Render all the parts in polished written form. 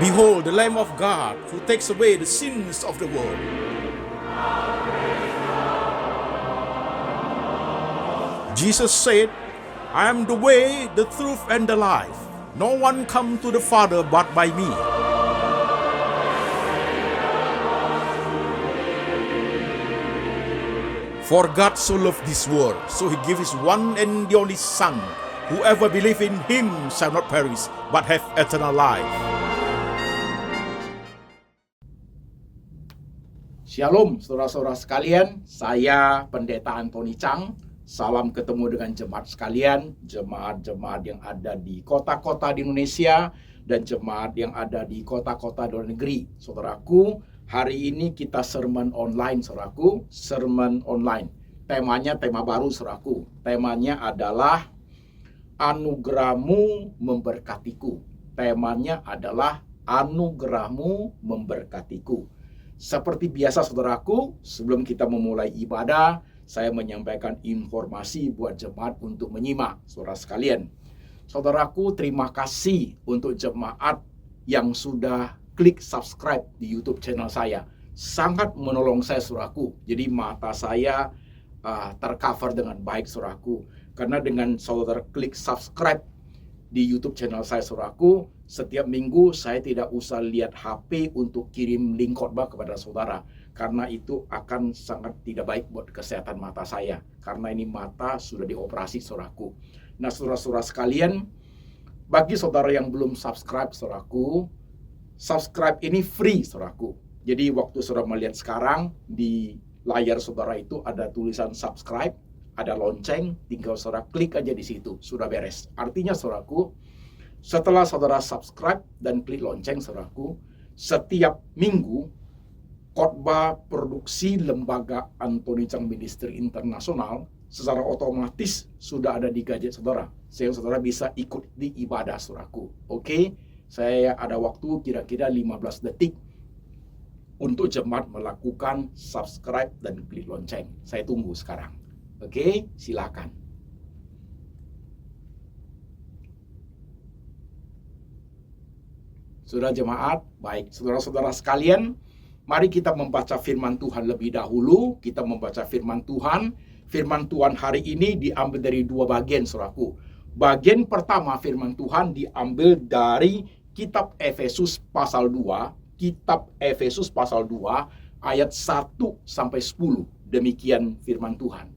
Behold, the Lamb of God who takes away the sins of the world. Jesus said, I am the way, the truth, and the life. No one comes to the Father but by me. For God so loved this world, so he gave his one and the only Son. Whoever believes in him shall not perish, but have eternal life. Shalom saudara-saudara sekalian, saya Pendeta Antoni Chang. Salam ketemu dengan jemaat sekalian, jemaat-jemaat yang ada di kota-kota di Indonesia dan jemaat yang ada di kota-kota di luar negeri. Saudaraku, hari ini kita sermon online, saudaraku, sermon online. Temanya tema baru, saudaraku. Temanya adalah anugerahmu memberkatiku. Temanya adalah anugerahmu memberkatiku. Seperti biasa, saudaraku, sebelum kita memulai ibadah, saya menyampaikan informasi buat jemaat untuk menyimak, saudara sekalian. Saudaraku, terima kasih untuk jemaat yang sudah klik subscribe di YouTube channel saya. Sangat menolong saya, saudaraku. Jadi mata saya tercover dengan baik, saudaraku. Karena dengan saudara klik subscribe di YouTube channel saya, saudaraku, setiap minggu saya tidak usah lihat HP untuk kirim link khotbah kepada saudara. Karena itu akan sangat tidak baik buat kesehatan mata saya. Karena ini mata sudah dioperasi, saudaraku. Nah, saudara-saudara sekalian, bagi saudara yang belum subscribe, saudaraku, subscribe ini free, saudaraku. Jadi waktu saudara melihat sekarang, di layar saudara itu ada tulisan subscribe, ada lonceng, tinggal saudara klik aja di situ, sudah beres. Artinya, saudaraku, setelah saudara subscribe dan klik lonceng, saudaraku, setiap minggu khotbah produksi Lembaga Antoni Chang Ministry Internasional secara otomatis sudah ada di gadget saudara, sehingga saudara bisa ikut di ibadah, saudaraku. Oke, saya ada waktu kira-kira 15 detik untuk jemaat melakukan subscribe dan klik lonceng. Saya tunggu sekarang. Oke, silakan. Saudara jemaat, baik, saudara-saudara sekalian, mari kita membaca firman Tuhan lebih dahulu. Kita membaca firman Tuhan. Firman Tuhan hari ini diambil dari dua bagian, saudaraku. Bagian pertama firman Tuhan diambil dari kitab Efesus pasal 2. Kitab Efesus pasal 2 ayat 1 sampai 10. Demikian firman Tuhan.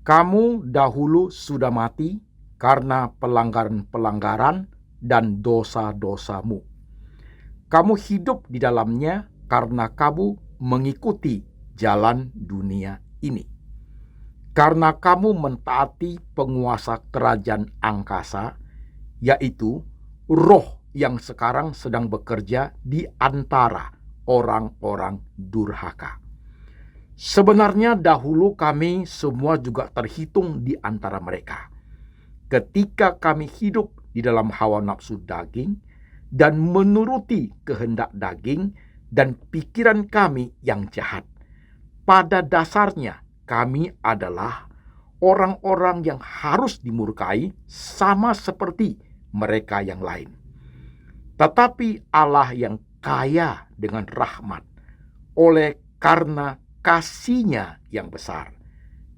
Kamu dahulu sudah mati karena pelanggaran-pelanggaran dan dosa-dosamu. Kamu hidup di dalamnya karena kamu mengikuti jalan dunia ini. Karena kamu mentaati penguasa kerajaan angkasa, yaitu roh yang sekarang sedang bekerja di antara orang-orang durhaka. Sebenarnya dahulu kami semua juga terhitung di antara mereka. Ketika kami hidup di dalam hawa nafsu daging dan menuruti kehendak daging dan pikiran kami yang jahat. Pada dasarnya kami adalah orang-orang yang harus dimurkai sama seperti mereka yang lain. Tetapi Allah yang kaya dengan rahmat, oleh karena kasih-Nya yang besar,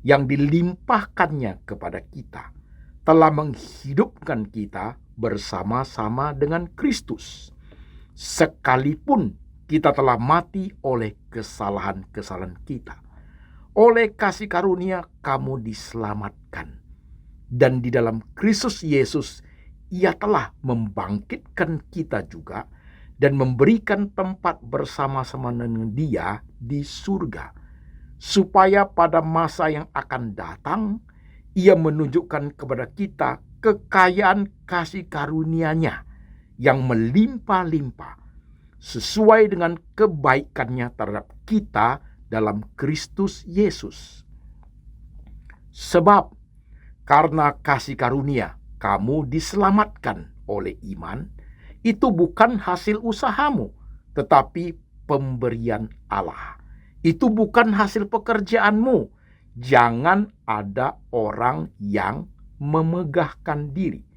yang dilimpahkannya kepada kita, telah menghidupkan kita bersama-sama dengan Kristus. Sekalipun kita telah mati oleh kesalahan-kesalahan kita, oleh kasih karunia kamu diselamatkan. Dan di dalam Kristus Yesus, Ia telah membangkitkan kita juga dan memberikan tempat bersama-sama dengan Dia di surga, supaya pada masa yang akan datang Ia menunjukkan kepada kita kekayaan kasih karunia-Nya yang melimpah-limpah sesuai dengan kebaikan-Nya terhadap kita dalam Kristus Yesus. Sebab karena kasih karunia kamu diselamatkan oleh iman, itu bukan hasil usahamu, tetapi pemberian Allah. Itu bukan hasil pekerjaanmu. Jangan ada orang yang memegahkan diri.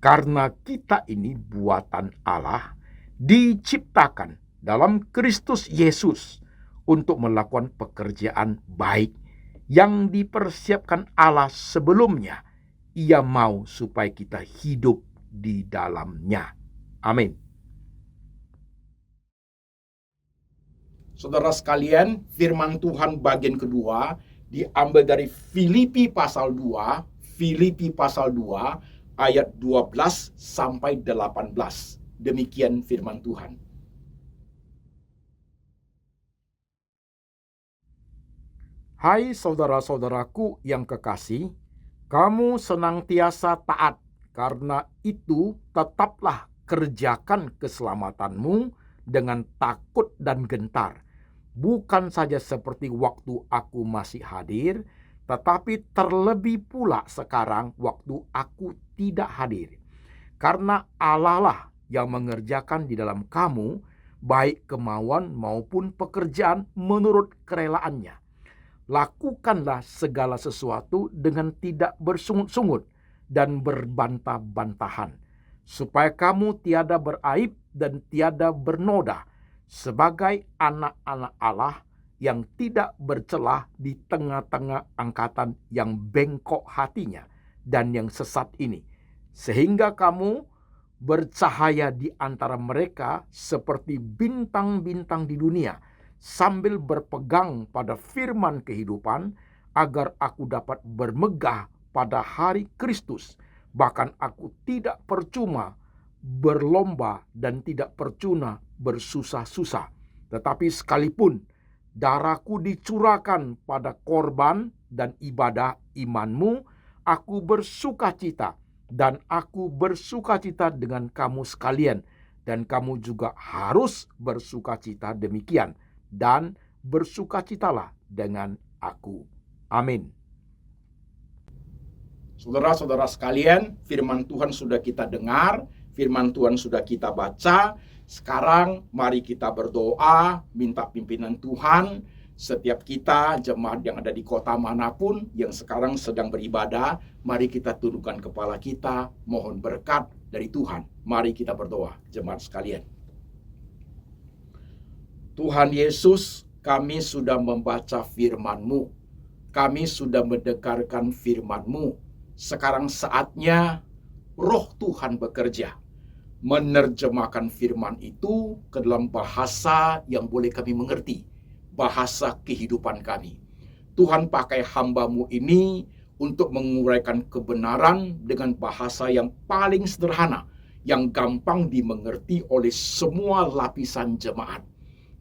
Karena kita ini buatan Allah, diciptakan dalam Kristus Yesus untuk melakukan pekerjaan baik yang dipersiapkan Allah sebelumnya. Ia mau supaya kita hidup di dalamnya. Amin. Saudara sekalian, firman Tuhan bagian kedua diambil dari Filipi pasal 2, ayat 12 sampai 18. Demikian firman Tuhan. Hai saudara-saudaraku yang kekasih, kamu senantiasa taat, karena itu tetaplah kerjakan keselamatanmu dengan takut dan gentar. Bukan saja seperti waktu aku masih hadir, tetapi terlebih pula sekarang waktu aku tidak hadir. Karena Allah lah yang mengerjakan di dalam kamu, baik kemauan maupun pekerjaan menurut kerelaannya. Lakukanlah segala sesuatu dengan tidak bersungut-sungut dan berbantah-bantahan, supaya kamu tiada beraib dan tiada bernoda, sebagai anak-anak Allah yang tidak bercelah di tengah-tengah angkatan yang bengkok hatinya dan yang sesat ini, sehingga kamu bercahaya di antara mereka seperti bintang-bintang di dunia, sambil berpegang pada firman kehidupan, agar aku dapat bermegah pada hari Kristus. Bahkan aku tidak percuma berlomba dan tidak percuma bersusah-susah, tetapi sekalipun darahku dicurahkan pada korban dan ibadah imanmu, aku bersukacita, dan aku bersukacita dengan kamu sekalian, dan kamu juga harus bersukacita demikian, dan bersukacitalah dengan aku. Amin. Saudara-saudara sekalian, firman Tuhan sudah kita dengar, firman Tuhan sudah kita baca. Sekarang mari kita berdoa, minta pimpinan Tuhan. Setiap kita, jemaat yang ada di kota manapun yang sekarang sedang beribadah, mari kita tundukkan kepala kita, mohon berkat dari Tuhan. Mari kita berdoa, jemaat sekalian. Tuhan Yesus, kami sudah membaca firman-Mu. Kami sudah mendengarkan firman-Mu. Sekarang saatnya Roh Tuhan bekerja, menerjemahkan firman itu ke dalam bahasa yang boleh kami mengerti, bahasa kehidupan kami. Tuhan pakai hamba-Mu ini untuk menguraikan kebenaran dengan bahasa yang paling sederhana, yang gampang dimengerti oleh semua lapisan jemaat.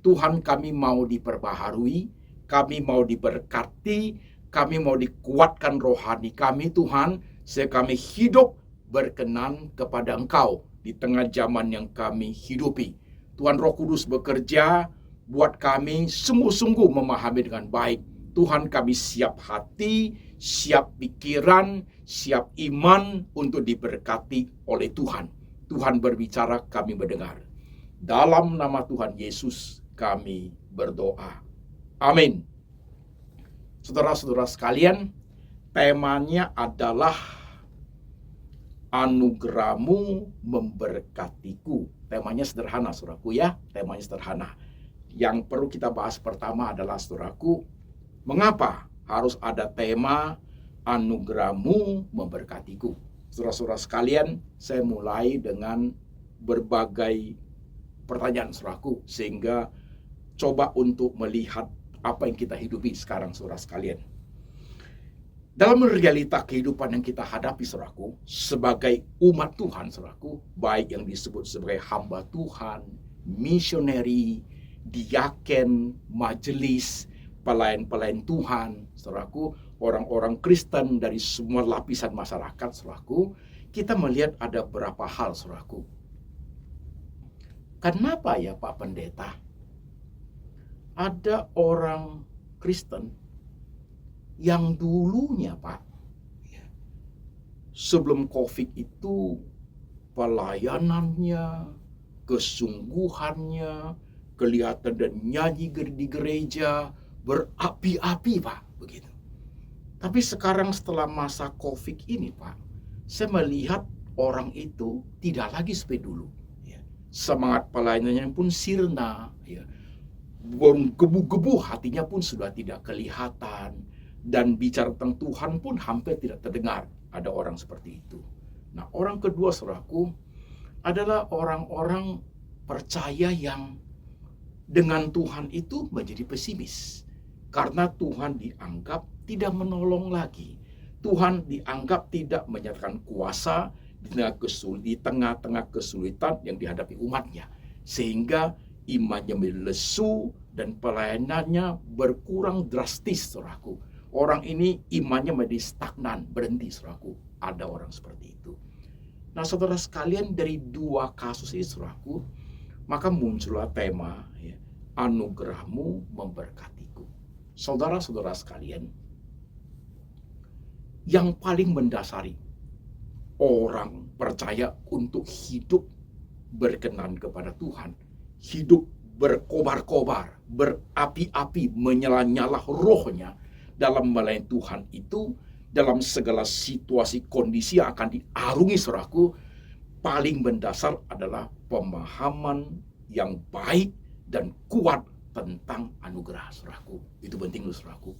Tuhan, kami mau diperbaharui, kami mau diberkati, kami mau dikuatkan rohani kami, Tuhan, sehingga kami hidup berkenan kepada Engkau di tengah zaman yang kami hidupi. Tuhan Roh Kudus bekerja buat kami sungguh-sungguh memahami dengan baik. Tuhan, kami siap hati, siap pikiran, siap iman untuk diberkati oleh Tuhan. Tuhan berbicara, kami mendengar. Dalam nama Tuhan Yesus kami berdoa. Amin. Saudara-saudara sekalian, temanya adalah anugerah-Mu memberkatiku. Temanya sederhana, saudaraku ya. Temanya sederhana. Yang perlu kita bahas pertama adalah, saudaraku, mengapa harus ada tema anugerah-Mu memberkatiku? Saudara-saudara sekalian, saya mulai dengan berbagai pertanyaan, saudaraku, sehingga coba untuk melihat apa yang kita hidupi sekarang, saudara sekalian. Dalam realita kehidupan yang kita hadapi, saudaraku, sebagai umat Tuhan, saudaraku, baik yang disebut sebagai hamba Tuhan, misioneri, diaken, majelis, pelayan-pelayan Tuhan, saudaraku, orang-orang Kristen dari semua lapisan masyarakat, saudaraku, kita melihat ada beberapa hal, saudaraku. Kenapa ya Pak Pendeta? Ada orang Kristen yang dulunya, Pak, sebelum COVID itu pelayanannya, kesungguhannya, kelihatan dan nyanyi di gereja berapi-api, Pak, begitu. Tapi sekarang setelah masa COVID ini, Pak, saya melihat orang itu tidak lagi seperti dulu. Ya. Semangat pelayanannya pun sirna. Ya. Gebu-gebu hatinya pun sudah tidak kelihatan. Dan bicara tentang Tuhan pun hampir tidak terdengar. Ada orang seperti itu. Nah, orang kedua, saudaraku, adalah orang-orang percaya yang dengan Tuhan itu menjadi pesimis. Karena Tuhan dianggap tidak menolong lagi. Tuhan dianggap tidak menyatakan kuasa di tengah-tengah kesulitan yang dihadapi umatnya. Sehingga imannya menjadi lesu dan pelayanannya berkurang drastis, saudaraku. Orang ini imannya menjadi stagnan, berhenti, saudaraku. Ada orang seperti itu. Nah, saudara sekalian, dari dua kasus ini, saudaraku, maka muncullah tema, ya, anugerahmu memberkatiku. Saudara-saudara sekalian, yang paling mendasari orang percaya untuk hidup berkenan kepada Tuhan, hidup berkobar-kobar, berapi-api, menyala-nyala rohnya dalam melayani Tuhan itu, dalam segala situasi kondisi yang akan diarungi, saudaraku, paling mendasar adalah pemahaman yang baik dan kuat tentang anugerah, saudaraku. Itu penting loh, saudaraku.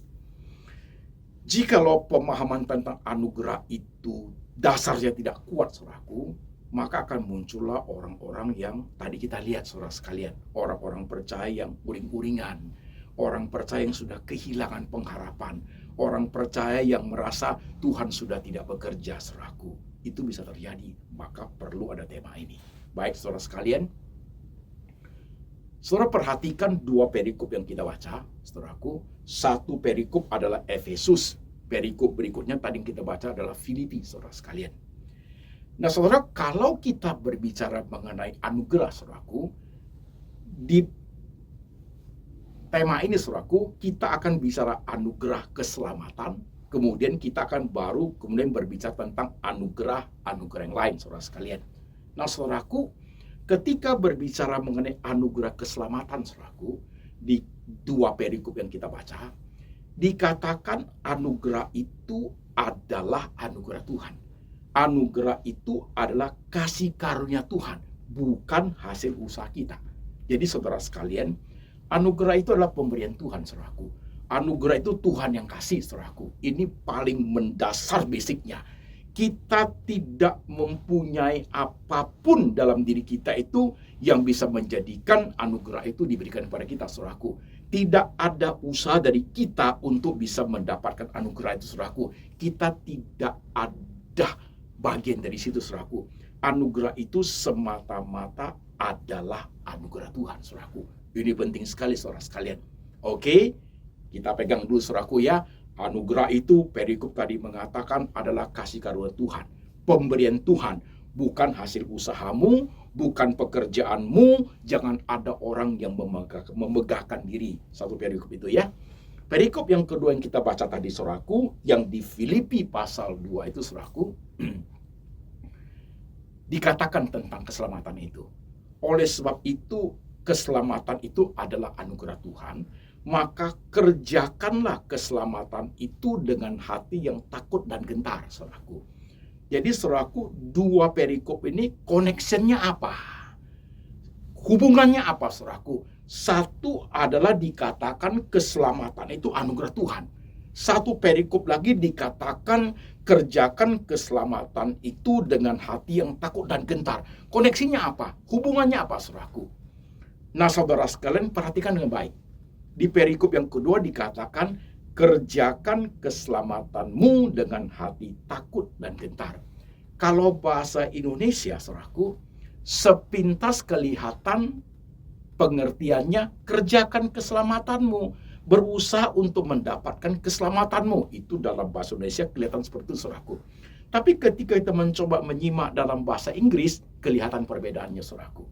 Jikalau pemahaman tentang anugerah itu dasarnya tidak kuat, saudaraku, maka akan muncullah orang-orang yang tadi kita lihat, saudara sekalian. Orang-orang percaya yang uring-uringan, orang percaya yang sudah kehilangan pengharapan, orang percaya yang merasa Tuhan sudah tidak bekerja, saudaraku. Itu bisa terjadi, maka perlu ada tema ini. Baik, saudara sekalian, saudara perhatikan dua perikop yang kita baca, saudaraku. Satu perikop adalah Efesus. Perikop berikutnya tadi yang kita baca adalah Filipi, saudara sekalian. Nah, saudara, kalau kita berbicara mengenai anugerah, saudaraku, di tema ini, saudaraku, kita akan bicara anugerah keselamatan, kemudian kita akan kemudian berbicara tentang anugerah yang lain, saudara sekalian. Nah, saudaraku, ketika berbicara mengenai anugerah keselamatan, saudaraku, di dua perikop yang kita baca, dikatakan anugerah itu adalah anugerah Tuhan. Anugerah itu adalah kasih karunia Tuhan, bukan hasil usaha kita. Jadi, saudara sekalian, anugerah itu adalah pemberian Tuhan, saudaraku. Anugerah itu Tuhan yang kasih, saudaraku. Ini paling mendasar basicnya. Kita tidak mempunyai apapun dalam diri kita itu yang bisa menjadikan anugerah itu diberikan kepada kita, saudaraku. Tidak ada usaha dari kita untuk bisa mendapatkan anugerah itu, saudaraku. Kita tidak ada bagian dari situ, saudaraku. Anugerah itu semata-mata adalah anugerah Tuhan, saudaraku. Ini penting sekali, saudara sekalian. Oke, kita pegang dulu, saudaraku, ya. Anugerah itu perikop tadi mengatakan adalah kasih karunia Tuhan, pemberian Tuhan, bukan hasil usahamu, bukan pekerjaanmu. Jangan ada orang yang memegahkan diri. Satu perikop itu, ya. Perikop yang kedua yang kita baca tadi, saudaraku, yang di Filipi pasal 2 itu, saudaraku, dikatakan tentang keselamatan itu. Oleh sebab itu, keselamatan itu adalah anugerah Tuhan. Maka kerjakanlah keselamatan itu dengan hati yang takut dan gentar, saudaraku. Jadi, saudaraku, dua perikop ini connectionnya apa? Hubungannya apa, saudaraku? Satu adalah dikatakan keselamatan itu anugerah Tuhan. Satu perikop lagi dikatakan kerjakan keselamatan itu dengan hati yang takut dan gentar. Koneksinya apa? Hubungannya apa, saudaraku? Nah, saudara sekalian, perhatikan dengan baik. Di perikop yang kedua dikatakan, kerjakan keselamatanmu dengan hati takut dan gentar. Kalau bahasa Indonesia, saudaraku, sepintas kelihatan pengertiannya, kerjakan keselamatanmu, berusaha untuk mendapatkan keselamatanmu. Itu dalam bahasa Indonesia kelihatan seperti itu, saudaraku. Tapi ketika kita mencoba menyimak dalam bahasa Inggris, kelihatan perbedaannya, saudaraku.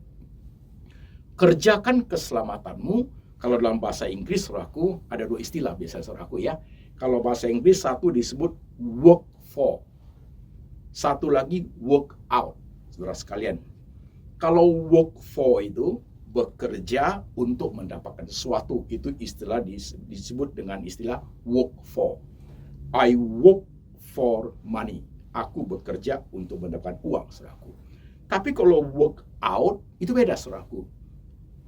Kerjakan keselamatanmu. Kalau dalam bahasa Inggris, saudaraku, ada dua istilah biasanya, saudaraku, ya. Kalau bahasa Inggris, satu disebut work for, satu lagi work out, saudara sekalian. Kalau work for itu bekerja untuk mendapatkan sesuatu, itu istilah disebut dengan istilah work for. I work for money. aku bekerja untuk mendapatkan uang, saudaraku. Tapi kalau work out itu beda, saudaraku.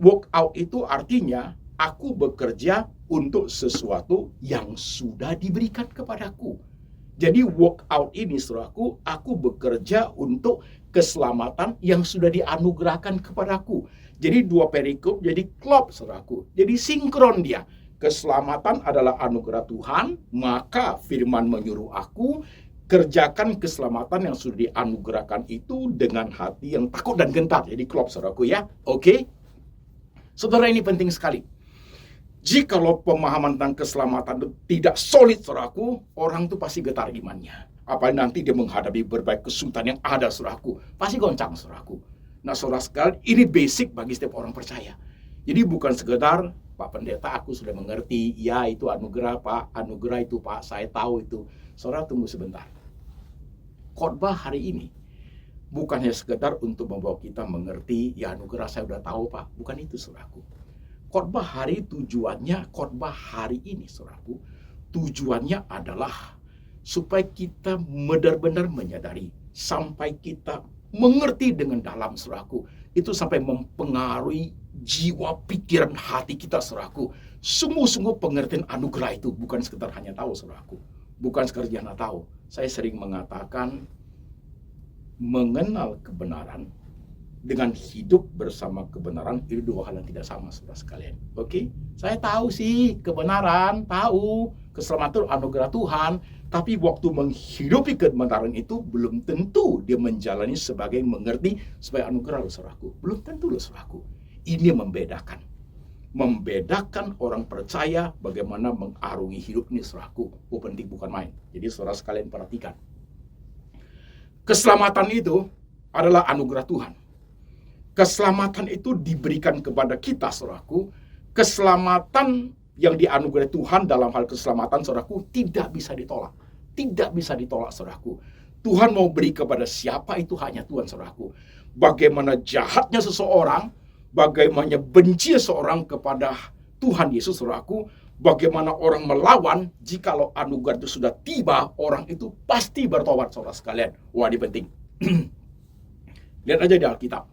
Work out itu artinya aku bekerja untuk sesuatu yang sudah diberikan kepadaku. Jadi work out ini, saudaraku, aku bekerja untuk keselamatan yang sudah dianugerahkan kepadaku. Jadi dua perikop jadi klop, saudaraku. Jadi sinkron dia. Keselamatan adalah anugerah Tuhan, maka firman menyuruh aku kerjakan keselamatan yang sudah dianugerahkan itu dengan hati yang takut dan gentar. Jadi klop, saudaraku, ya. Oke? Saudara, ini penting sekali. Jikalau pemahaman tentang keselamatan itu tidak solid, saudaraku, orang itu pasti getar imannya. Apalagi nanti dia menghadapi berbagai kesulitan yang ada, saudaraku. Pasti goncang, saudaraku. Nah, saudara sekalian, ini basic bagi setiap orang percaya. Jadi bukan sekedar, Pak Pendeta, aku sudah mengerti. Ya, itu anugerah, Pak. Anugerah itu, Pak. Saya tahu itu. Saudara, tunggu sebentar. Khotbah hari ini bukan hanya sekedar untuk membawa kita mengerti, ya anugerah saya sudah tahu, Pak. Bukan itu, saudaraku. Khotbah khotbah hari ini, saudaraku, tujuannya adalah supaya kita benar-benar menyadari, sampai kita mengerti dengan dalam, saudaraku, itu sampai mempengaruhi jiwa, pikiran, hati kita, saudaraku. Sungguh-sungguh pengertian anugerah itu bukan sekedar hanya tahu, saudaraku. Bukan sekedar hanya tahu. Saya sering mengatakan, mengenal kebenaran dengan hidup bersama kebenaran itu dua hal yang tidak sama, saudara sekalian. Oke? Saya tahu sih kebenaran, tahu keselamatan anugerah Tuhan, tapi waktu menghidupi kebenaran itu belum tentu dia menjalani sebagai mengerti sebagai anugerah, saudaraku. Belum tentu, saudaraku. Ini membedakan orang percaya bagaimana mengarungi hidup ini, saudaraku. Penting bukan main. Jadi saudara sekalian perhatikan. Keselamatan itu adalah anugerah Tuhan. Keselamatan itu diberikan kepada kita, saudaraku. Keselamatan yang dianugerahkan Tuhan dalam hal keselamatan, saudaraku, tidak bisa ditolak. Tidak bisa ditolak, saudaraku. Tuhan mau beri kepada siapa itu hanya Tuhan, saudaraku. Bagaimana jahatnya seseorang, bagaimana benci seseorang kepada Tuhan Yesus, saudaraku, bagaimana orang melawan, jikalau anugerah itu sudah tiba, orang itu pasti bertobat, saudara sekalian. Wah, ini penting. Lihat aja di Alkitab.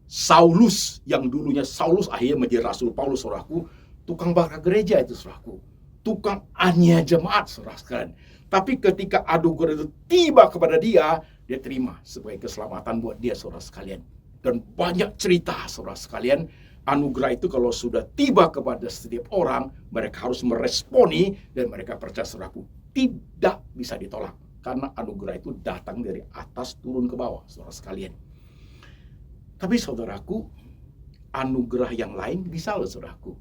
Saulus, yang dulunya Saulus akhirnya menjadi Rasul Paulus, saudaraku, tukang bakar gereja itu, saudaraku. Tukang aniaya jemaat, saudara sekalian. Tapi ketika anugerah itu tiba kepada dia terima sebagai keselamatan buat dia, saudara sekalian. Dan banyak cerita, saudara sekalian, anugerah itu kalau sudah tiba kepada setiap orang, mereka harus meresponi dan mereka percaya, saudaraku. Tidak bisa ditolak. Karena anugerah itu datang dari atas turun ke bawah, saudara sekalian. Tapi saudaraku, anugerah yang lain bisa loh, saudaraku.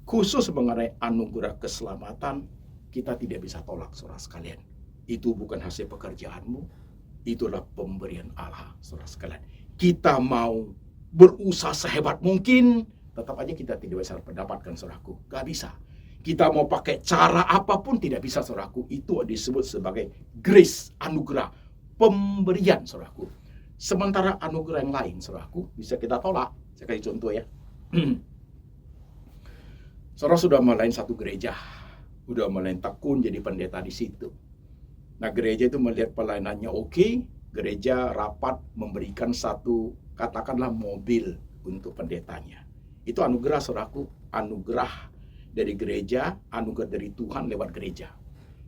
Khusus mengenai anugerah keselamatan, kita tidak bisa tolak, saudara sekalian. Itu bukan hasil pekerjaanmu, itulah pemberian Allah, saudara sekalian. Kita mau berusaha sehebat mungkin, tetap aja kita tidak bisa mendapatkan, saudaraku. Gak bisa. Kita mau pakai cara apapun tidak bisa, saudaraku. Itu disebut sebagai grace, anugerah, pemberian, saudaraku. Sementara anugerah yang lain, saudaraku, bisa kita tolak. Saya kasih contoh ya. Saudara sudah melain satu gereja, udah mulai tekun jadi pendeta di situ. Nah, gereja itu melihat pelayanannya oke, gereja rapat memberikan satu, katakanlah mobil untuk pendetanya. Itu anugerah, saudaraku, anugerah dari gereja, anugerah dari Tuhan lewat gereja.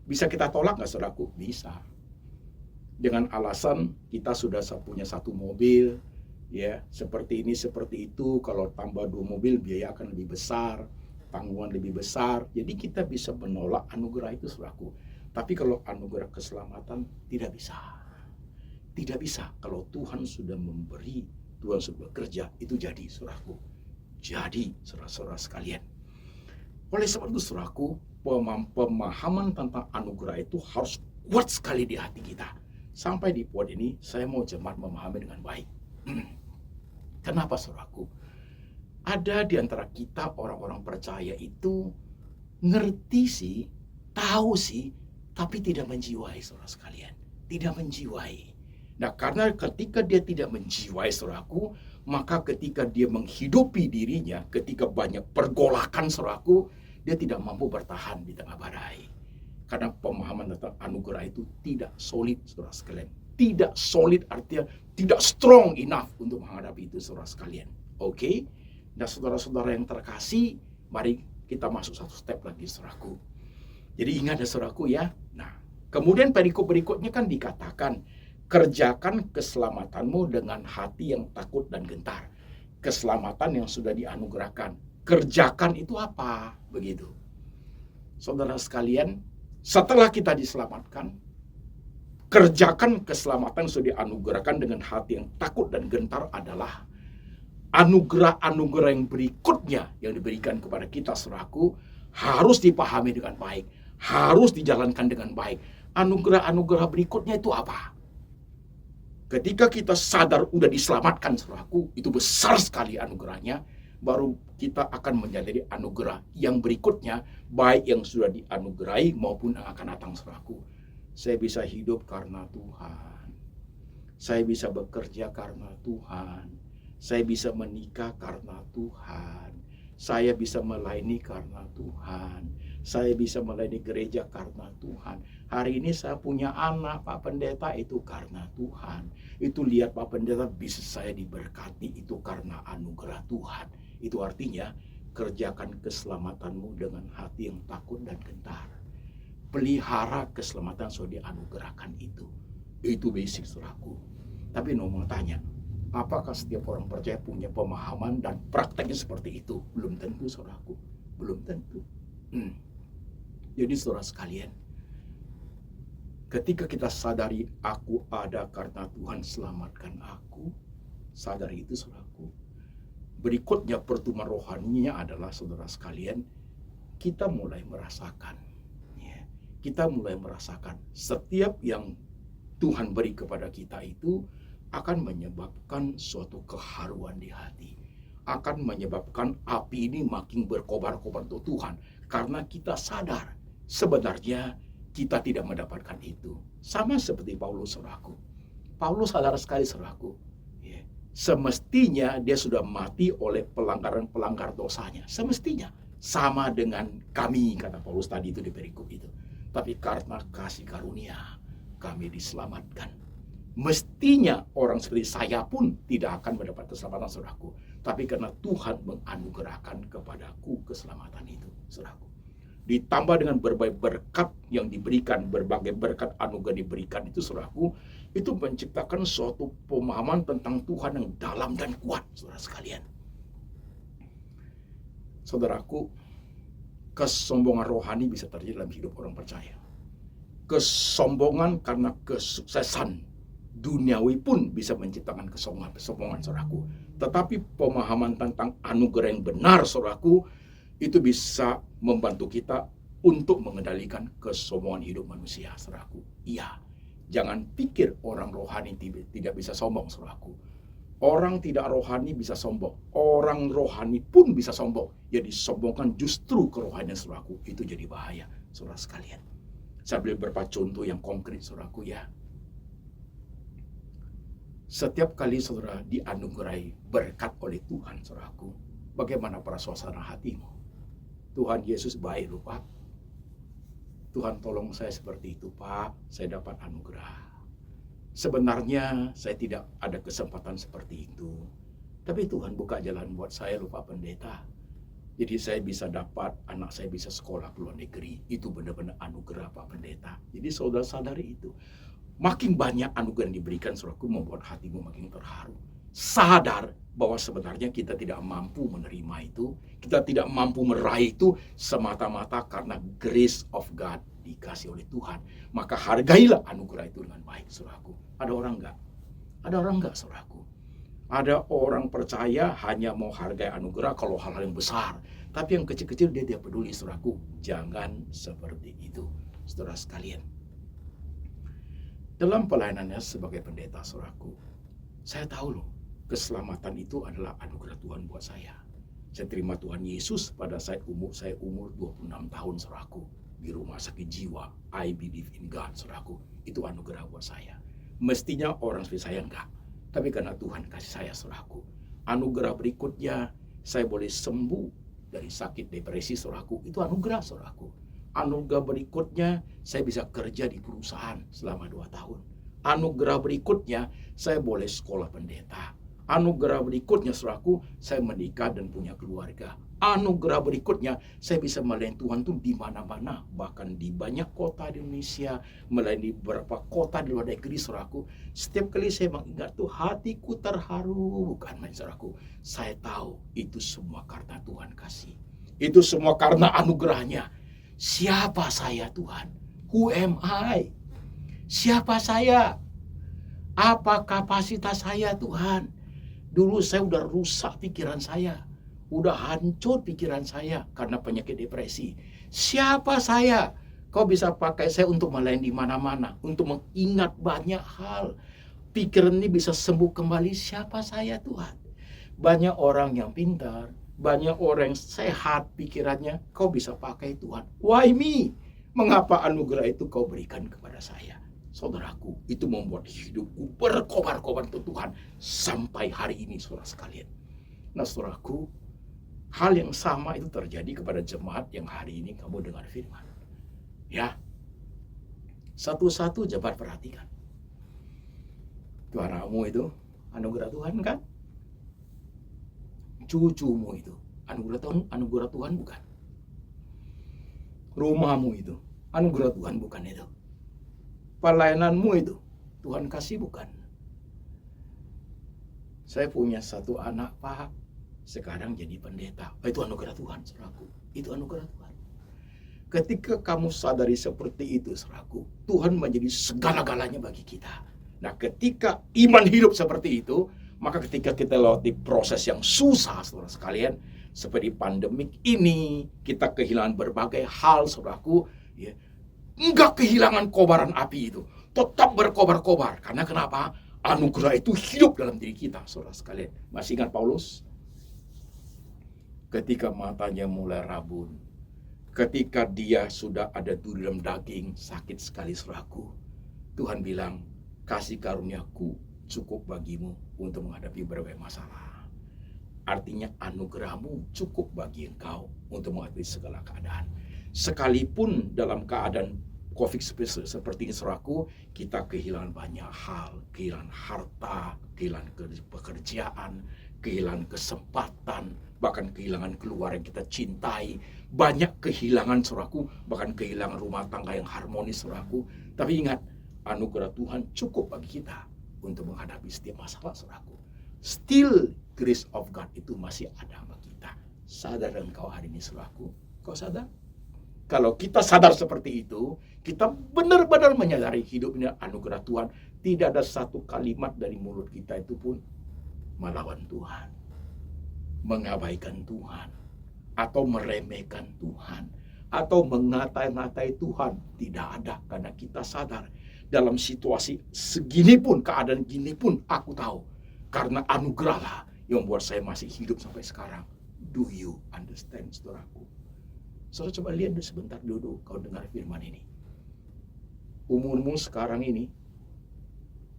Bisa kita tolak nggak, saudaraku? Bisa. Dengan alasan kita sudah punya satu mobil, ya seperti ini, seperti itu. Kalau tambah 2 mobil, biaya akan lebih besar, tanggungan lebih besar. Jadi kita bisa menolak anugerah itu, saudaraku. Tapi kalau anugerah keselamatan tidak bisa. Tidak bisa. Kalau Tuhan sudah memberi, Tuhan sudah bekerja, itu jadi, saudaraku. Jadi, saudara-saudara sekalian. Oleh sebab itu, saudaraku, pemahaman tentang anugerah itu harus kuat sekali di hati kita. Sampai di poin ini, saya mau jemaat memahami dengan baik. Kenapa, saudaraku? Ada di antara kita orang-orang percaya itu ngerti sih, tahu sih, tapi tidak menjiwai, saudara sekalian. Tidak menjiwai. Nah, karena ketika dia tidak menjiwai, saudaraku, maka ketika dia menghidupi dirinya, ketika banyak pergolakan, saudaraku, dia tidak mampu bertahan di tengah badai. Karena pemahaman tentang anugerah itu tidak solid, saudara sekalian. Tidak solid artinya tidak strong enough untuk menghadapi itu, saudara sekalian. Oke? Nah, saudara-saudara yang terkasih, mari kita masuk satu step lagi, saudaraku. Jadi ingat ya, saudaraku ya. Nah, kemudian perikop berikutnya kan dikatakan, kerjakan keselamatanmu dengan hati yang takut dan gentar. Keselamatan yang sudah dianugerahkan. Kerjakan itu apa? Begitu. Saudara sekalian, setelah kita diselamatkan, kerjakan keselamatan yang sudah dianugerahkan dengan hati yang takut dan gentar adalah anugerah-anugerah yang berikutnya yang diberikan kepada kita, saudaraku, harus dipahami dengan baik, harus dijalankan dengan baik. Anugerah-anugerah berikutnya itu apa? Ketika kita sadar udah diselamatkan, saudaraku, itu besar sekali anugerahnya, baru kita akan menyadari anugerah yang berikutnya, baik yang sudah dianugerahi maupun yang akan datang, saudaraku. Saya bisa hidup karena Tuhan. Saya bisa bekerja karena Tuhan. Saya bisa menikah karena Tuhan. Saya bisa melayani karena Tuhan. Saya bisa melayani gereja karena Tuhan. Hari ini saya punya anak, Pak Pendeta, itu karena Tuhan. Itu lihat Pak Pendeta bisa saya diberkati, itu karena anugerah Tuhan. Itu artinya kerjakan keselamatanmu dengan hati yang takut dan gentar. Pelihara keselamatan sudah dianugerahkan itu. Itu basic, saudaraku. Tapi mau tanya, apakah setiap orang percaya punya pemahaman dan prakteknya seperti itu? Belum tentu, saudaraku. Belum tentu. Jadi saudara sekalian, ketika kita sadari aku ada karena Tuhan selamatkan aku, sadari itu, saudaraku. Berikutnya pertumbuhan rohaninya adalah, saudara sekalian, kita mulai merasakan. Kita mulai merasakan setiap yang Tuhan beri kepada kita itu akan menyebabkan suatu keharuan di hati. Akan menyebabkan api ini makin berkobar-kobar untuk Tuhan. Karena kita sadar sebenarnya kita tidak mendapatkan itu. Sama seperti Paulus, saudaraku. Paulus sadar sekali, saudaraku. Semestinya dia sudah mati oleh pelanggaran-pelanggar dosanya. Semestinya. Sama dengan kami, kata Paulus tadi itu di perikop itu. Tapi karena kasih karunia, kami diselamatkan. Mestinya orang seperti saya pun tidak akan mendapat keselamatan, saudaraku. Tapi karena Tuhan menganugerahkan kepadaku keselamatan itu, saudaraku. Ditambah dengan berbagai berkat yang diberikan, berbagai berkat anugerah diberikan itu, saudaraku, itu menciptakan suatu pemahaman tentang Tuhan yang dalam dan kuat, saudara sekalian. Saudaraku, kesombongan rohani bisa terjadi dalam hidup orang percaya. Kesombongan karena kesuksesan duniawi pun bisa menciptakan kesombongan, saudaraku. Tetapi pemahaman tentang anugerah yang benar, saudaraku, itu bisa membantu kita untuk mengendalikan kesombongan hidup manusia, saudaraku. Iya, jangan pikir orang rohani tidak bisa sombong, saudaraku. Orang tidak rohani bisa sombong. Orang rohani pun bisa sombong. Jadi sombongkan justru kerohanian, saudaraku. Itu jadi bahaya, saudara sekalian. Sambil beberapa contoh yang konkret, saudaraku ya. Setiap kali saudara dianugerahi berkat oleh Tuhan, saudaraku, bagaimana para suasana hatimu? Tuhan Yesus baik loh, Pak. Tuhan tolong saya seperti itu, Pak. Saya dapat anugerah. Sebenarnya saya tidak ada kesempatan seperti itu. Tapi Tuhan buka jalan buat saya, lupa Pendeta. Jadi saya bisa dapat, anak saya bisa sekolah ke luar negeri. Itu benar-benar anugerah, Pak Pendeta. Jadi saudara sadari itu. Makin banyak anugerah yang diberikan, saudaraku, membuat hatimu makin terharu. Sadar bahwa sebenarnya kita tidak mampu menerima itu. Kita tidak mampu meraih itu semata-mata karena grace of God dikasih oleh Tuhan. Maka hargailah anugerah itu dengan baik, saudaraku. Ada orang enggak? Ada orang enggak, saudaraku? Ada orang percaya hanya mau hargai anugerah kalau hal-hal yang besar. Tapi yang kecil-kecil dia tidak peduli, saudaraku. Jangan seperti itu, saudara sekalian. Dalam pelayanannya sebagai pendeta, saudaraku, saya tahu loh, keselamatan itu adalah anugerah Tuhan buat saya. Saya terima Tuhan Yesus pada saat saya umur 26 tahun, saudaraku. Di rumah sakit jiwa, I believe in God, saudaraku. Itu anugerah buat saya. Mestinya orang seperti saya enggak. Tapi karena Tuhan kasih saya, saudaraku. Anugerah berikutnya, saya boleh sembuh dari sakit depresi, saudaraku. Itu anugerah, saudaraku. Anugerah berikutnya, saya bisa kerja di perusahaan selama 2 tahun. Anugerah berikutnya, saya boleh sekolah pendeta. Anugerah berikutnya, saudaraku, saya menikah dan punya keluarga. Anugerah berikutnya, saya bisa melayani Tuhan tuh di mana-mana, bahkan di banyak kota di Indonesia, melayani beberapa kota di luar negeri, saudaraku. Setiap kali saya mengingat tuh, hatiku terharu, bukan main, saudaraku. Saya tahu itu semua karena Tuhan kasih. Itu semua karena anugerahnya. Siapa saya, Tuhan? Who am I? Siapa saya? Apa kapasitas saya, Tuhan? Dulu saya udah rusak pikiran saya. Udah hancur pikiran saya karena penyakit depresi. Siapa saya? Kau bisa pakai saya untuk melayani di mana-mana, untuk mengingat banyak hal. Pikiran ini bisa sembuh kembali. Siapa saya, Tuhan? Banyak orang yang pintar, banyak orang yang sehat pikirannya, kau bisa pakai Tuhan. Why me? Mengapa anugerah itu kau berikan kepada saya? Saudaraku, itu membuat hidupku berkobar-kobar untuk Tuhan sampai hari ini, saudara sekalian. Nah, saudaraku, hal yang sama itu terjadi kepada jemaat yang hari ini kamu dengar firman. Ya, satu-satu jemaat perhatikan. Suaramu itu anugerah Tuhan kan? Cucumu itu anugerah Tuhan bukan? Rumahmu itu anugerah Tuhan bukan itu? Pelayananmu itu Tuhan kasih bukan? Saya punya satu anak, Pak, sekarang jadi pendeta. Itu anugerah Tuhan, saudaraku. Itu anugerah Tuhan. Ketika kamu sadari seperti itu, saudaraku, Tuhan menjadi segala-galanya bagi kita. Nah, ketika iman hidup seperti itu, maka ketika kita lewati proses yang susah, saudara sekalian, seperti pandemik ini, kita kehilangan berbagai hal, saudaraku, ya, enggak kehilangan kobaran api itu, tetap berkobar-kobar. Karena kenapa? Anugerah itu hidup dalam diri kita, saudara sekalian. Masih ingat Paulus? Ketika matanya mulai rabun, ketika dia sudah ada duri dalam daging, sakit sekali, saudaraku, Tuhan bilang, kasih karuniaku cukup bagimu untuk menghadapi berbagai masalah. Artinya anugerahmu cukup bagi engkau untuk menghadapi segala keadaan. Sekalipun dalam keadaan COVID seperti ini, saudaraku, kita kehilangan banyak hal, kehilangan harta, kehilangan pekerjaan, kehilangan kesempatan, bahkan kehilangan keluarga yang kita cintai, banyak kehilangan, saudaraku, bahkan kehilangan rumah tangga yang harmonis, saudaraku. Tapi ingat, anugerah Tuhan cukup bagi kita untuk menghadapi setiap masalah, saudaraku. Still grace of God itu masih ada bagi kita. Sadar engkau hari ini, saudaraku? Kau sadar? Kalau kita sadar seperti itu, kita benar-benar menyadari hidup ini anugerah Tuhan. Tidak ada satu kalimat dari mulut kita itu pun melawan Tuhan, mengabaikan Tuhan, atau meremehkan Tuhan, atau mengatai-ngatai Tuhan. Tidak ada, karena kita sadar dalam situasi segini pun, keadaan gini pun, aku tahu karena anugerah lah yang membuat saya masih hidup sampai sekarang. Do you understand, saudaraku? Saudara coba lihat sebentar dulu, kau dengar firman ini. Umurmu sekarang ini,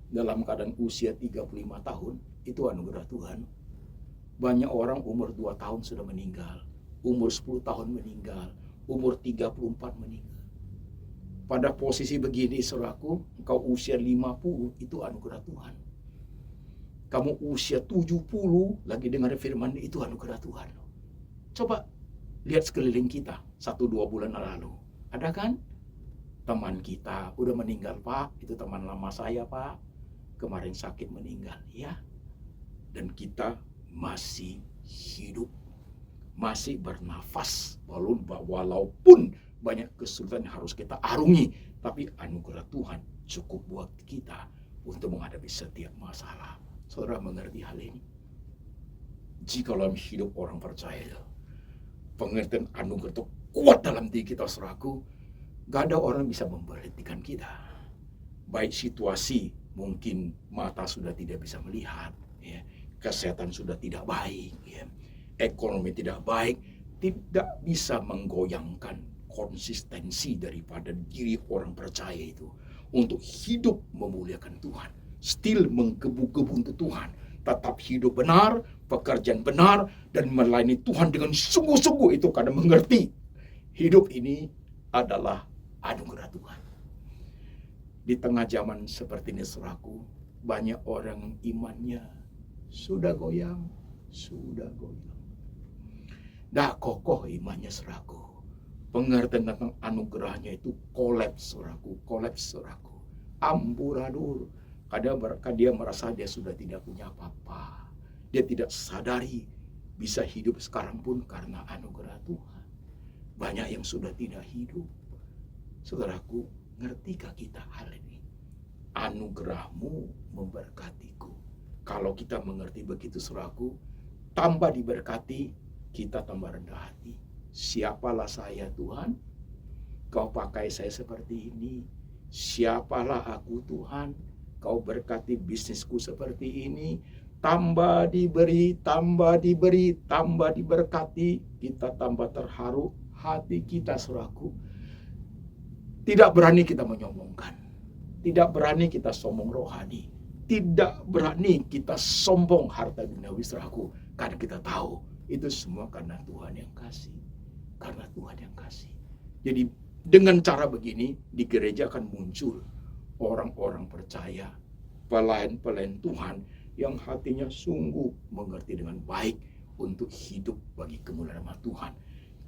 dalam keadaan usia 35 tahun, itu anugerah Tuhan. Banyak orang umur 2 tahun sudah meninggal, umur 10 tahun meninggal, umur 34 meninggal. Pada posisi begini, saudaraku, engkau usia 50, itu anugerah Tuhan. Kamu usia 70, lagi dengar firman, itu anugerah Tuhan. Coba lihat sekeliling kita 1-2 bulan lalu. Ada kan? Teman kita udah meninggal, Pak. Itu teman lama saya, Pak. Kemarin sakit meninggal, ya. Dan kita masih hidup, masih bernafas. Walaupun banyak kesulitan yang harus kita arungi, tapi anugerah Tuhan cukup buat kita untuk menghadapi setiap masalah. Saudara mengerti hal ini? Jika dalam hidup orang percaya, pengertian anugerah itu kuat dalam diri kita, saudaraku, gak ada orang bisa memberhentikan kita. Baik situasi, mungkin mata sudah tidak bisa melihat, ya, kesehatan sudah tidak baik, ya, ekonomi tidak baik, tidak bisa menggoyangkan konsistensi daripada diri orang percaya itu untuk hidup memuliakan Tuhan, still menggebu-gebu untuk Tuhan, tetap hidup benar, pekerjaan benar, dan melayani Tuhan dengan sungguh-sungguh. Itu karena mengerti hidup ini adalah anugerah Tuhan. Di tengah zaman seperti ini, saudaraku, banyak orang imannya sudah goyang. Dah kokoh imannya, saudaraku. Pengertian tentang anugerahnya itu kolaps, saudaraku. Amburadul. Kadang dia merasa dia sudah tidak punya apa-apa. Dia tidak sadari bisa hidup sekarang pun karena anugerah Tuhan. Banyak yang sudah tidak hidup. Saudaraku, ngertikah kita hal ini? Anugerahmu memberkatiku. Kalau kita mengerti begitu, saudaraku, tambah diberkati, kita tambah rendah hati. Siapalah saya, Tuhan? Kau pakai saya seperti ini. Siapalah aku, Tuhan? Kau berkati bisnisku seperti ini. Tambah diberi, tambah diberkati. Kita tambah terharu hati kita, saudaraku. Tidak berani kita menyombongkan. Tidak berani kita sombong rohani. Tidak berani kita sombong harta duniawi, saudaraku. Karena kita tahu itu semua karena Tuhan yang kasih. Karena Tuhan yang kasih. Jadi dengan cara begini di gereja akan muncul orang-orang percaya, pelayan-pelayan Tuhan yang hatinya sungguh mengerti dengan baik untuk hidup bagi kemuliaan nama Tuhan.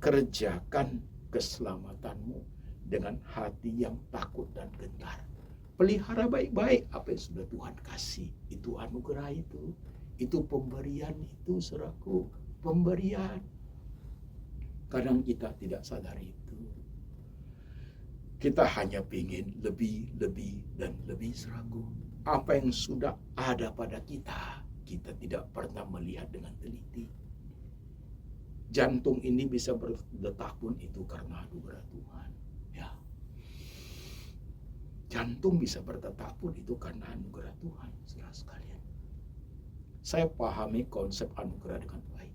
Kerjakan keselamatanmu dengan hati yang takut dan gentar. Pelihara baik-baik apa yang sudah Tuhan kasih. Itu anugerah itu. Itu pemberian itu, saudaraku. Pemberian. Kadang kita tidak sadar itu. Kita hanya ingin lebih, dan lebih, saudaraku. Apa yang sudah ada pada kita, kita tidak pernah melihat dengan teliti. Jantung ini bisa berdetak pun itu karena anugerah Tuhan. Ya. Jantung bisa berdetak pun itu karena anugerah Tuhan, saudara sekalian. Saya pahami konsep anugerah dengan baik.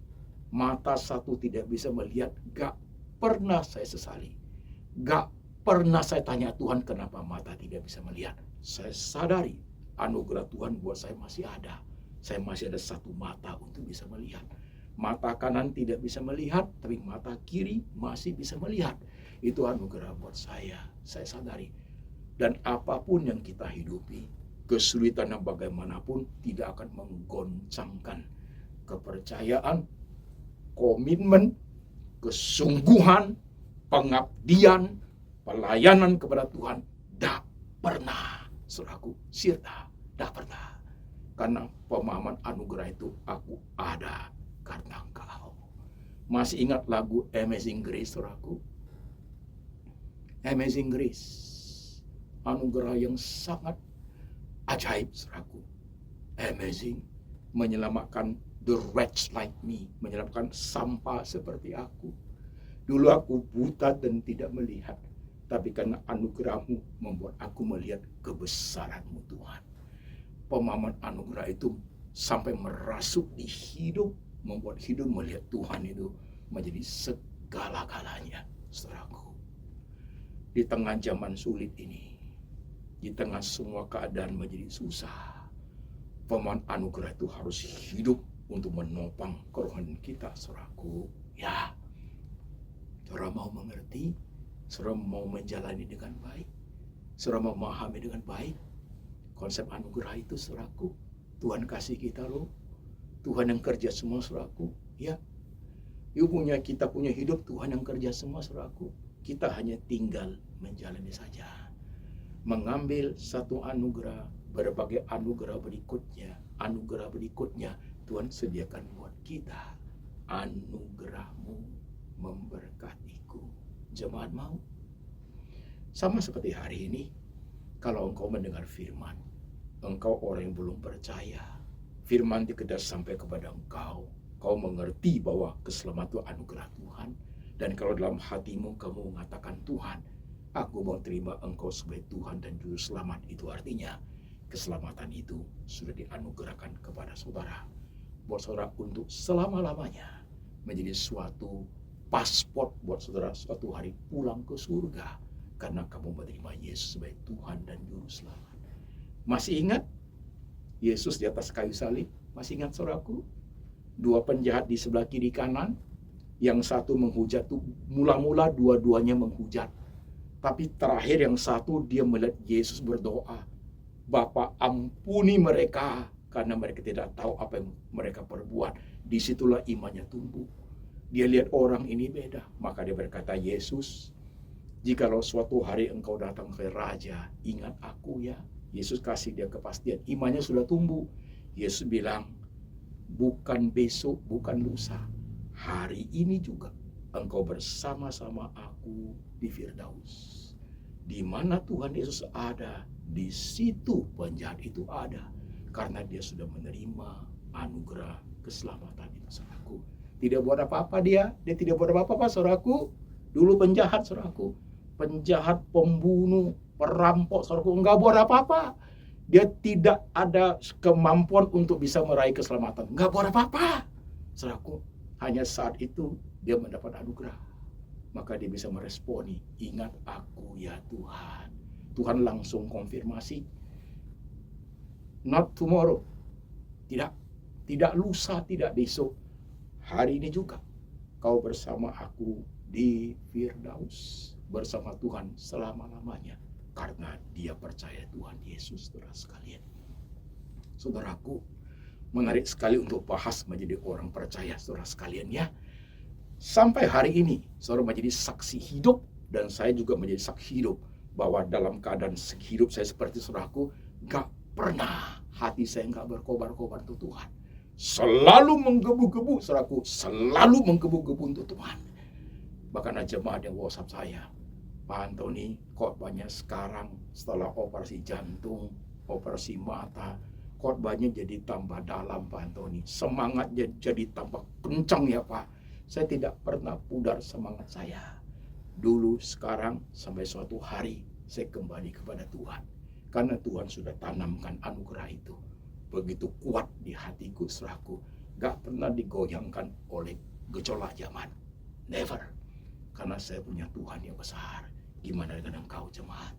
Mata satu tidak bisa melihat, gak pernah saya sesali. Gak pernah saya tanya Tuhan kenapa mata tidak bisa melihat. Saya sadari anugerah Tuhan buat saya masih ada. Saya masih ada satu mata untuk bisa melihat. Mata kanan tidak bisa melihat, tapi mata kiri masih bisa melihat. Itu anugerah buat saya sadari. Dan apapun yang kita hidupi, kesulitan yang bagaimanapun tidak akan menggoncangkan kepercayaan, komitmen, kesungguhan, pengabdian, pelayanan kepada Tuhan. Dah pernah, saudaraku, sirta, dah pernah. Karena pemahaman anugerah itu aku ada karena Engkau. Masih ingat lagu Amazing Grace, saudaraku? Amazing Grace. Anugerah yang sangat ajaib, saudaraku. Amazing. Menyelamatkan the wretch like me. Menyelamatkan sampah seperti aku. Dulu aku buta dan tidak melihat. Tapi karena anugerah-Mu membuat aku melihat kebesaran-Mu, Tuhan. Pemahaman anugerah itu sampai merasuk di hidup. Membuat hidup melihat Tuhan itu menjadi segala-galanya, saudaraku. Di tengah zaman sulit ini, di tengah semua keadaan menjadi susah, pemahaman anugerah itu harus hidup untuk menopang kerohanian kita, saudaraku. Ya, saudara mau mengerti, saudara mau menjalani dengan baik, saudara mau memahami dengan baik konsep anugerah itu, saudaraku. Tuhan kasih kita loh. Tuhan yang kerja semua, saudaraku. Ya, kita punya hidup, Tuhan yang kerja semua, saudaraku. Kita hanya tinggal menjalani saja. Mengambil satu anugerah, berbagai anugerah berikutnya Tuhan sediakan buat kita. Anugerah-Mu memberkatiku. Jemaat mau? Sama seperti hari ini, kalau engkau mendengar firman, engkau orang yang belum percaya, firman dikedas sampai kepada engkau, kau mengerti bahwa keselamatan itu anugerah Tuhan. Dan kalau dalam hatimu kamu mengatakan, Tuhan, aku mau terima Engkau sebagai Tuhan dan Juru Selamat. Itu artinya keselamatan itu sudah dianugerahkan kepada saudara. Buat saudara untuk selama-lamanya menjadi suatu paspor buat saudara suatu hari pulang ke surga. Karena kamu menerima Yesus sebagai Tuhan dan Juru Selamat. Masih ingat Yesus di atas kayu salib? Masih ingat saudaraku? Dua penjahat di sebelah kiri kanan. Yang satu menghujat tuh, mula-mula dua-duanya menghujat. Tapi terakhir yang satu, dia melihat Yesus berdoa, Bapa ampuni mereka karena mereka tidak tahu apa yang mereka perbuat. Disitulah imannya tumbuh. Dia lihat orang ini beda. Maka dia berkata, Yesus, jikalau suatu hari engkau datang ke Raja, ingat aku ya. Yesus kasih dia kepastian. Imannya sudah tumbuh. Yesus bilang, bukan besok, bukan lusa. Hari ini juga engkau bersama-sama aku di Firdaus. Di mana Tuhan Yesus ada, di situ penjahat itu ada. Karena dia sudah menerima anugerah keselamatan itu, saudaraku. Tidak buat apa-apa dia tidak buat apa-apa, saudaraku. Dulu penjahat, saudaraku. Penjahat, pembunuh, perampok, saudaraku. Enggak buat apa-apa. Dia tidak ada kemampuan untuk bisa meraih keselamatan. Enggak buat apa-apa, saudaraku. Hanya saat itu dia mendapat anugerah. Maka dia bisa meresponi, ingat aku ya Tuhan. Tuhan langsung konfirmasi, not tomorrow, tidak lusa, tidak besok, hari ini juga kau bersama aku di Firdaus, bersama Tuhan selama-lamanya. Karena dia percaya Tuhan Yesus, saudara sekalian. Saudaraku, menarik sekali untuk bahas menjadi orang percaya, saudara sekalian ya. Sampai hari ini, saudara menjadi saksi hidup, dan saya juga menjadi saksi hidup, bahwa dalam keadaan hidup saya seperti saudaraku, gak pernah hati saya gak berkobar-kobar untuk Tuhan. Selalu menggebu-gebu, saudaraku, selalu menggebu-gebu untuk Tuhan. Bahkan ada jemaat yang WhatsApp saya, Pak Antoni, khotbahnya sekarang setelah operasi jantung, operasi mata, khotbahnya jadi tambah dalam, Pak Antoni. Semangatnya jadi tambah kencang ya Pak. Saya tidak pernah pudar semangat saya. Dulu, sekarang, sampai suatu hari saya kembali kepada Tuhan. Karena Tuhan sudah tanamkan anugerah itu. Begitu kuat di hatiku, saudaraku. Gak pernah digoyangkan oleh gejolak zaman. Never. Karena saya punya Tuhan yang besar. Gimana dengan engkau, jemaat?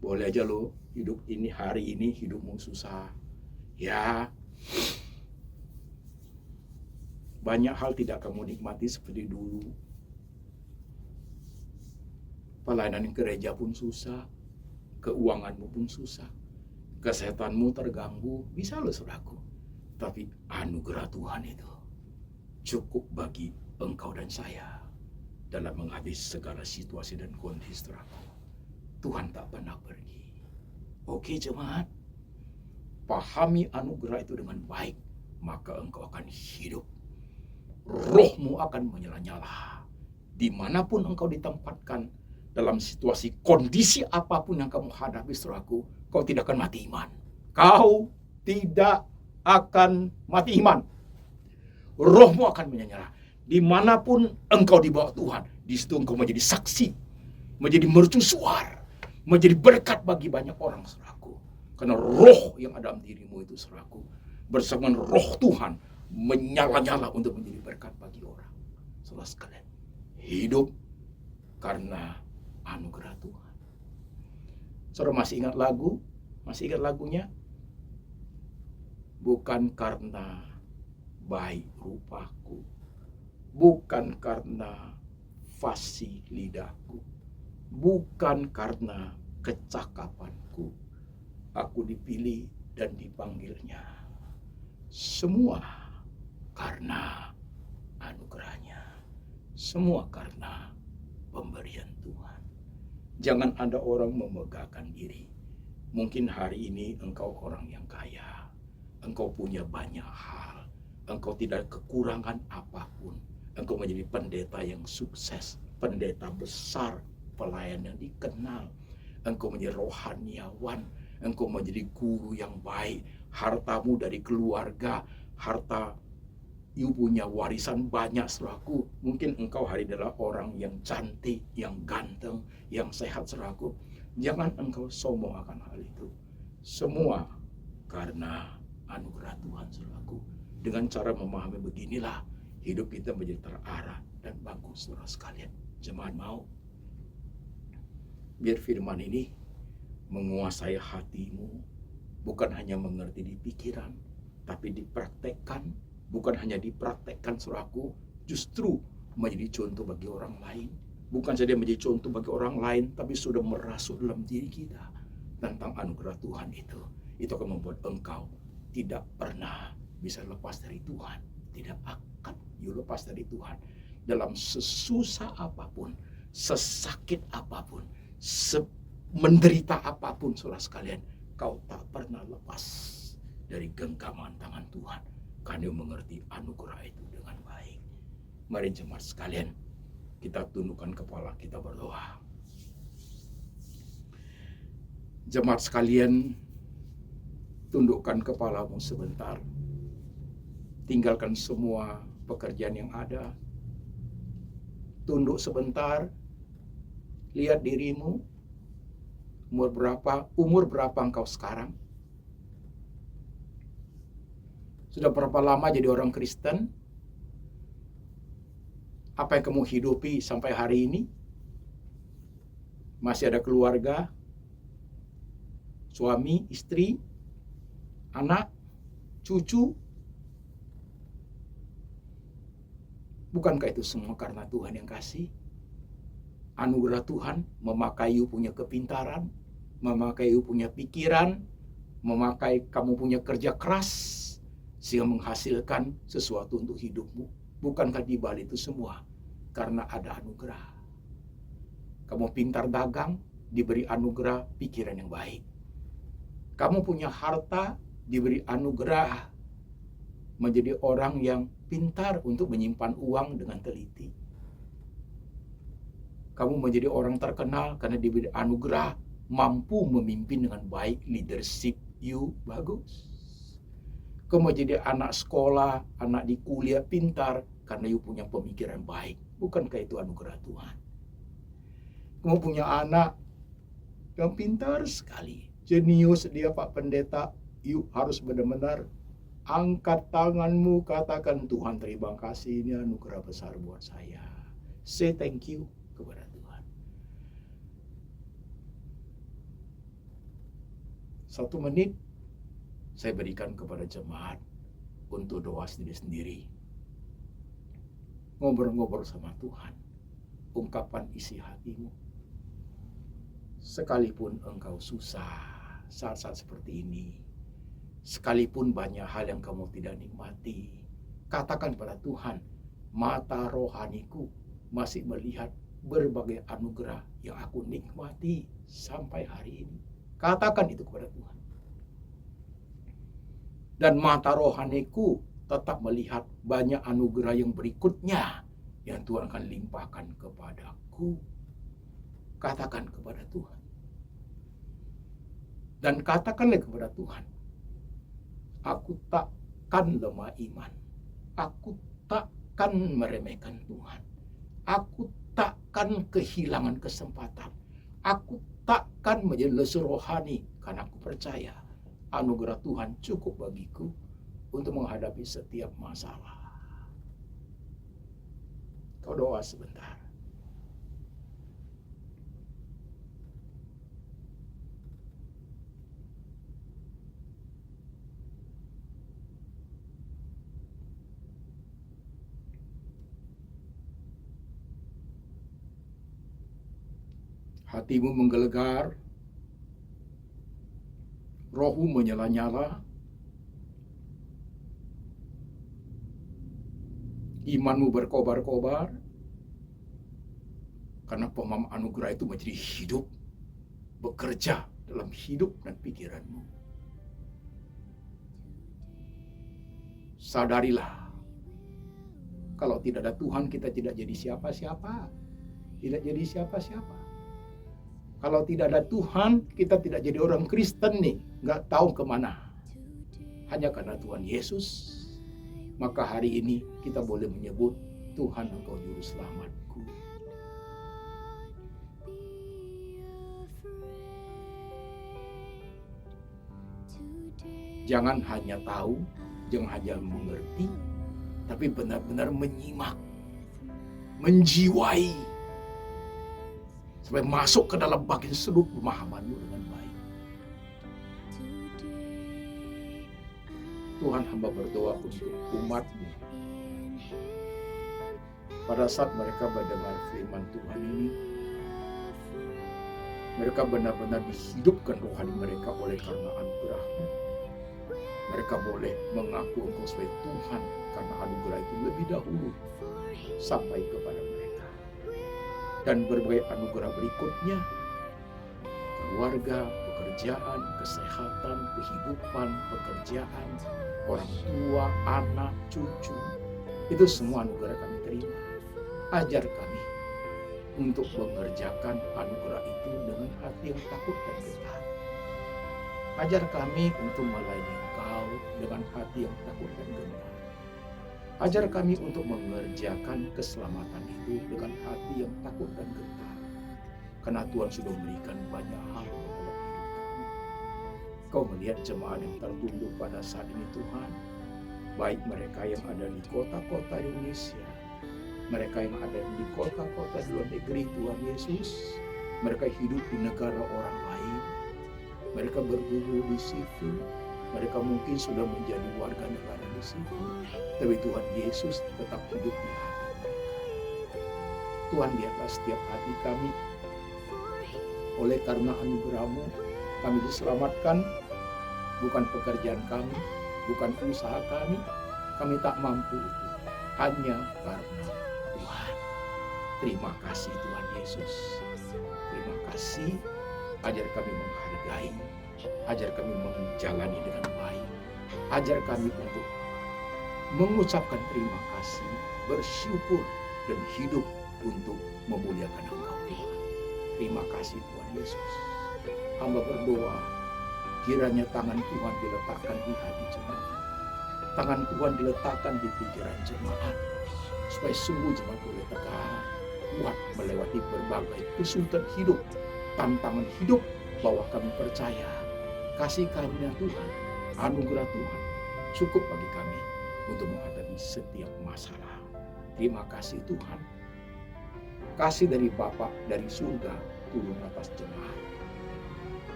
Boleh aja lo hidup ini, hari ini hidupmu susah. Ya, banyak hal tidak kamu nikmati seperti dulu. Pelayanan gereja pun susah, keuanganmu pun susah, kesehatanmu terganggu, bisa loh saudaraku. Tapi anugerah Tuhan itu cukup bagi engkau dan saya dalam menghadapi segala situasi dan kondisi, saudaraku. Tuhan tak pernah pergi. Oke jemaat, pahami anugerah itu dengan baik, maka engkau akan hidup. Rohmu akan menyala-nyala. Dimanapun engkau ditempatkan, dalam situasi kondisi apapun yang kamu hadapi, saudaraku, kau tidak akan mati iman. Kau tidak akan mati iman. Rohmu akan menyala. Dimanapun engkau dibawa Tuhan, di situ engkau menjadi saksi, menjadi mercusuar, menjadi berkat bagi banyak orang, saudaraku. Karena roh yang ada dalam dirimu itu, saudaraku, bersama roh Tuhan menyala-nyala untuk menjadi berkat bagi orang. Saudara sekalian, hidup karena anugerah Tuhan. Saudara masih ingat lagu? Masih ingat lagunya? Bukan karena baik rupaku, bukan karena fasih lidahku, bukan karena kecakapanku, aku dipilih dan dipanggilnya. Semua karena anugerahnya. Semua karena pemberian Tuhan. Jangan ada orang memegahkan diri. Mungkin hari ini engkau orang yang kaya. Engkau punya banyak hal. Engkau tidak kekurangan apapun. Engkau menjadi pendeta yang sukses. Pendeta besar. Pelayan yang dikenal. Engkau menjadi rohaniawan. Engkau menjadi guru yang baik. Hartamu dari keluarga. Harta you punya warisan banyak, saudaraku. Mungkin engkau hari ini adalah orang yang cantik, yang ganteng, yang sehat, saudaraku. Jangan engkau sombong akan hal itu. Semua karena anugerah Tuhan, saudaraku. Dengan cara memahami beginilah, hidup kita menjadi terarah dan bagus, saudara sekalian. Jemaat mau? Biar firman ini menguasai hatimu, bukan hanya mengerti di pikiran, tapi dipraktekkan. Bukan hanya dipraktekkan, saudaraku, justru menjadi contoh bagi orang lain. bukan saja menjadi contoh bagi orang lain, tapi sudah merasuk dalam diri kita tentang anugerah Tuhan itu. Itu akan membuat engkau tidak pernah bisa lepas dari Tuhan. Tidak akan lepas dari Tuhan. Dalam sesusah apapun, sesakit apapun, menderita apapun, saudara sekalian, kau tak pernah lepas dari genggaman tangan Tuhan. Karena dia mengerti anugerah itu dengan baik. Mari jemaat sekalian, kita tundukkan kepala, kita berdoa. Jemaat sekalian, tundukkan kepalamu sebentar. Tinggalkan semua pekerjaan yang ada. Tunduk sebentar. Lihat dirimu. Umur berapa engkau sekarang? Sudah berapa lama jadi orang Kristen? Apa yang kamu hidupi sampai hari ini? Masih ada keluarga? Suami, istri, anak, cucu? Bukankah itu semua karena Tuhan yang kasih? Anugerah Tuhan memakai you punya kepintaran, memakai you punya pikiran, memakai kamu punya kerja keras, sehingga menghasilkan sesuatu untuk hidupmu. Bukankah di balik itu semua karena ada anugerah? Kamu pintar dagang, diberi anugerah pikiran yang baik. Kamu punya harta, diberi anugerah menjadi orang yang pintar untuk menyimpan uang dengan teliti. Kamu menjadi orang terkenal karena diberi anugerah mampu memimpin dengan baik, leadership you bagus. Kamu menjadi anak sekolah, anak di kuliah pintar karena you punya pemikiran baik. Bukankah itu anugerah Tuhan? Kamu punya anak yang pintar sekali, jenius dia Pak Pendeta. You harus benar-benar angkat tanganmu, katakan, Tuhan terima kasih, ini anugerah besar buat saya. Say thank you kepada Tuhan. 1 menit saya berikan kepada jemaat untuk doa sendiri-sendiri. Ngobrol-ngobrol sama Tuhan. Ungkapkan isi hatimu. Sekalipun engkau susah saat-saat seperti ini, sekalipun banyak hal yang kamu tidak nikmati, katakan pada Tuhan, mata rohaniku masih melihat berbagai anugerah yang aku nikmati sampai hari ini. Katakan itu kepada Tuhan. Dan mata rohaniku tetap melihat banyak anugerah yang berikutnya yang Tuhan akan limpahkan kepadaku. Katakan kepada Tuhan. Dan katakanlah kepada Tuhan, aku takkan lemah iman. Aku takkan meremehkan Tuhan. Aku takkan kehilangan kesempatan. Aku takkan menjadi lesu rohani karena aku percaya anugerah Tuhan cukup bagiku untuk menghadapi setiap masalah. Kau doa sebentar. Hatimu menggelegar, rohmu menyala-nyala, imanmu berkobar-kobar, karena pemahaman anugerah itu menjadi hidup, bekerja dalam hidup dan pikiranmu. Sadarilah, kalau tidak ada Tuhan kita tidak jadi siapa-siapa. Tidak jadi siapa-siapa. Kalau tidak ada Tuhan, kita tidak jadi orang Kristen nih, nggak tahu kemana. Hanya karena Tuhan Yesus, maka hari ini kita boleh menyebut, Tuhan Engkau Juru Selamatku. Jangan hanya tahu, jangan hanya mengerti, tapi benar-benar menyimak, menjiwai, sampai masuk ke dalam bagian seluruh pemahamanmu dengan baik. Tuhan, hamba berdoa untuk umat-Mu pada saat mereka mendengar firman Tuhan ini, mereka benar-benar dihidupkan rohani mereka oleh karena anugerah-Mu. Mereka boleh mengaku Engkau sebagai Tuhan karena anugerah itu lebih dahulu sampai kepada mereka. Dan berbagai anugerah berikutnya, keluarga, pekerjaan, kesehatan, kehidupan, pekerjaan, orang tua, anak, cucu, itu semua anugerah kami terima. Ajar kami untuk mengerjakan anugerah itu dengan hati yang takut dan gentar. Ajar kami untuk melayani Engkau dengan hati yang takut dan gentar. Ajar kami untuk mengerjakan keselamatan itu dengan hati yang takut dan gentar. Karena Tuhan sudah memberikan banyak hal dalam hidup kami. Kau melihat jemaat yang tertunduk pada saat ini Tuhan, baik mereka yang ada di kota-kota Indonesia, mereka yang ada di kota-kota di luar negeri Tuhan Yesus, mereka hidup di negara orang lain, mereka berguru di situ, mereka mungkin sudah menjadi warga negara di situ, tapi Tuhan Yesus tetap hidup di hati mereka. Tuhan, lihatlah setiap hati kami. Oleh karena anugerah-Mu, kami diselamatkan, bukan pekerjaan kami, bukan usaha kami tak mampu itu, hanya karena Tuhan. Terima kasih Tuhan Yesus. Terima kasih, ajar kami menghargai, ajar kami menjalani dengan baik, ajar kami untuk mengucapkan terima kasih, bersyukur, dan hidup untuk memuliakan Engkau Tuhan. Terima kasih Tuhan Yesus. Hamba berdoa, kiranya tangan Tuhan diletakkan di hati jemaat. Tangan Tuhan diletakkan di pikiran jemaat, supaya sungguh jemaat boleh tegar, kuat melewati berbagai kesulitan hidup, tantangan hidup, bahwa kami percaya kasih karunia Tuhan, anugerah Tuhan cukup bagi kami untuk menghadapi setiap masalah. Terima kasih Tuhan. Kasih dari Bapa dari surga turun atas jemaat.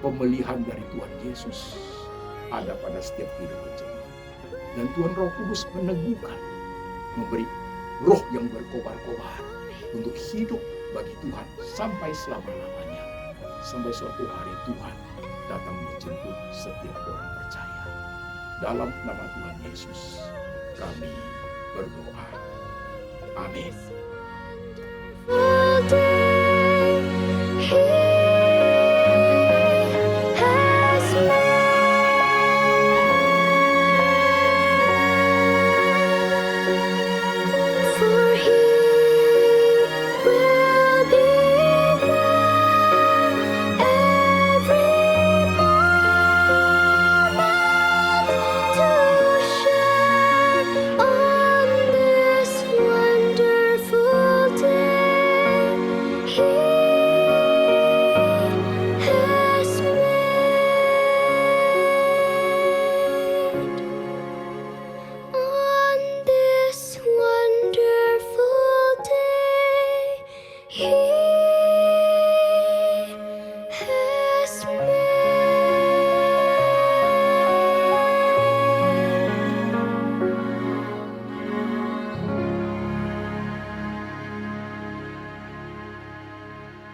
Pemeliharaan dari Tuhan Yesus ada pada setiap kehidupan jemaat. Dan Tuhan Roh Kudus meneguhkan, memberi roh yang berkobar-kobar untuk hidup bagi Tuhan sampai selama-lamanya. Sampai suatu hari Tuhan datang menjemput setiap orang percaya. Dalam nama Tuhan Yesus kami berdoa. Amin.